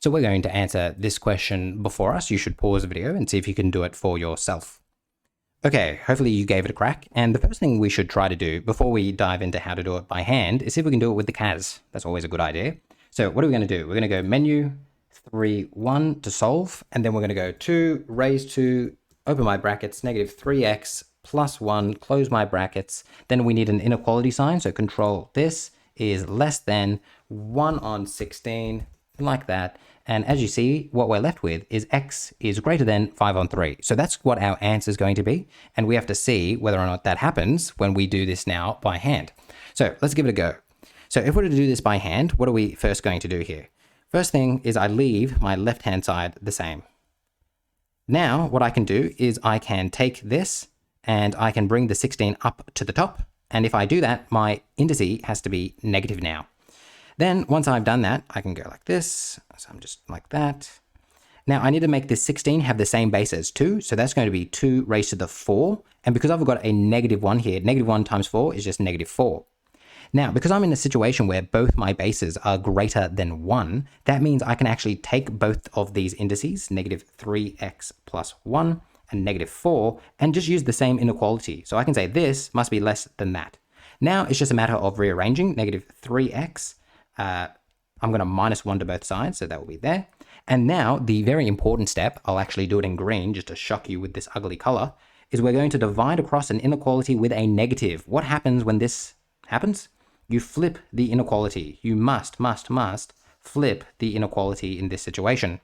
So we're going to answer this question before us. You should pause the video and see if you can do it for yourself. Okay, hopefully you gave it a crack. And the first thing we should try to do before we dive into how to do it by hand is see if we can do it with the CAS. That's always a good idea. So what are we going to do? We're going to go menu 3, 1 to solve. And then we're going to go 2 raised to, open my brackets, negative 3x plus 1, close my brackets. Then we need an inequality sign. So control this is less than 1 on 16, like that. And as you see, what we're left with is x is greater than 5 on 3. So that's what our answer is going to be. And we have to see whether or not that happens when we do this now by hand. So let's give it a go. So if we're to do this by hand, what are we first going to do here? First thing is I leave my left-hand side the same. Now what I can do is I can take this and I can bring the 16 up to the top. And if I do that, my indice has to be negative now. Then once I've done that, I can go like this. So I'm just like that. Now I need to make this 16 have the same base as 2. So that's going to be 2 raised to the 4. And because I've got a negative 1 here, negative 1 times 4 is just negative 4. Now, because I'm in a situation where both my bases are greater than 1, that means I can actually take both of these indices, negative 3x plus 1 and negative 4, and just use the same inequality. So I can say this must be less than that. Now it's just a matter of rearranging negative 3x. I'm going to minus 1 to both sides, so that will be there. And now the very important step, I'll actually do it in green just to shock you with this ugly color, is we're going to divide across an inequality with a negative. What happens when this happens? You flip the inequality. You must flip the inequality in this situation.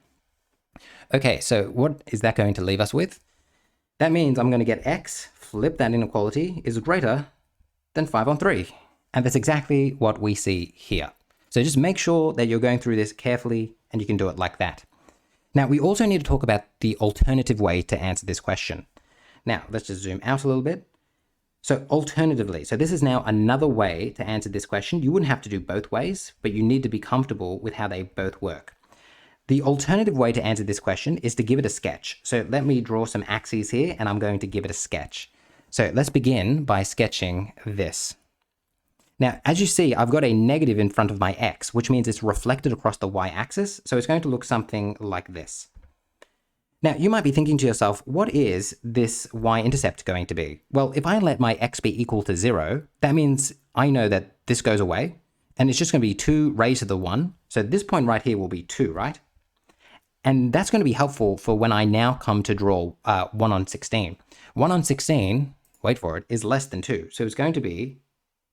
Okay, so what is that going to leave us with? That means I'm going to get x, flip that inequality, is greater than 5 on 3. And that's exactly what we see here. So just make sure that you're going through this carefully and you can do it like that. Now, we also need to talk about the alternative way to answer this question. Now, let's just zoom out a little bit. So alternatively, so this is now another way to answer this question. You wouldn't have to do both ways, but you need to be comfortable with how they both work. The alternative way to answer this question is to give it a sketch. So let me draw some axes here and I'm going to give it a sketch. So let's begin by sketching this. Now, as you see, I've got a negative in front of my x, which means it's reflected across the y-axis. So it's going to look something like this. Now, you might be thinking to yourself, what is this y-intercept going to be? Well, if I let my x be equal to 0, that means I know that this goes away, and it's just going to be 2 raised to the 1. So this point right here will be 2, right? And that's going to be helpful for when I now come to draw 1 on 16. 1 on 16, wait for it, is less than 2. So it's going to be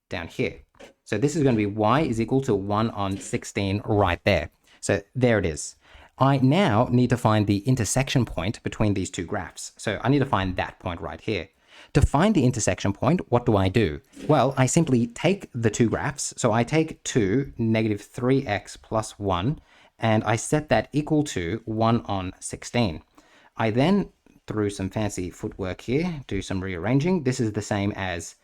down here. So this is going to be y is equal to 1 on 16 right there. So there it is. I now need to find the intersection point between these two graphs. So I need to find that point right here. To find the intersection point, what do I do? Well, I simply take the two graphs. So I take 2, negative 3x plus 1, and I set that equal to 1 on 16. I then, through some fancy footwork here, do some rearranging. This is the same as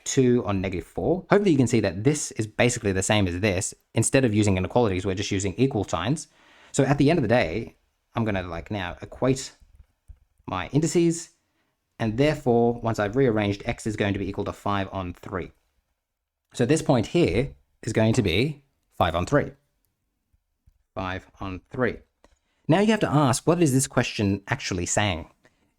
2 on negative 4. Hopefully you can see that this is basically the same as this. Instead of using inequalities, we're just using equal signs. So at the end of the day, I'm going to now equate my indices. And therefore, once I've rearranged, x is going to be equal to 5 on 3. So this point here is going to be 5 on 3. 5 on 3. Now you have to ask, what is this question actually saying?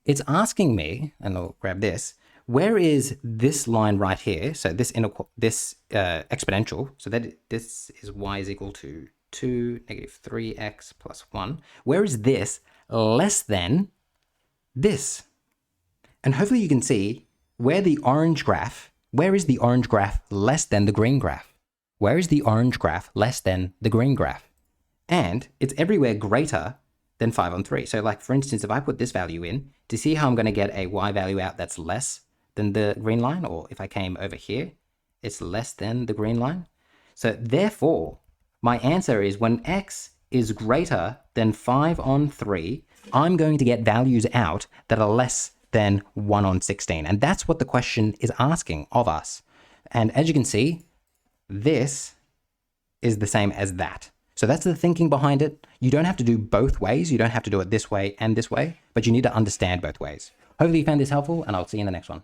It's asking me, and I'll grab this, where is this line right here? So this exponential, so that this is y is equal to 2, negative 3x plus 1. Where is this less than this? And hopefully you can see where the orange graph, where is the orange graph less than the green graph? Where is the orange graph less than the green graph? And it's everywhere greater than 5 on 3. So like, for instance, if I put this value in, to see how I'm going to get a y value out that's less than the green line, or if I came over here, it's less than the green line. So therefore, my answer is when x is greater than 5 on 3, I'm going to get values out that are less than 1 on 16. And that's what the question is asking of us. And as you can see, this is the same as that. So that's the thinking behind it. You don't have to do both ways. You don't have to do it this way and this way, but you need to understand both ways. Hopefully you found this helpful, and I'll see you in the next one.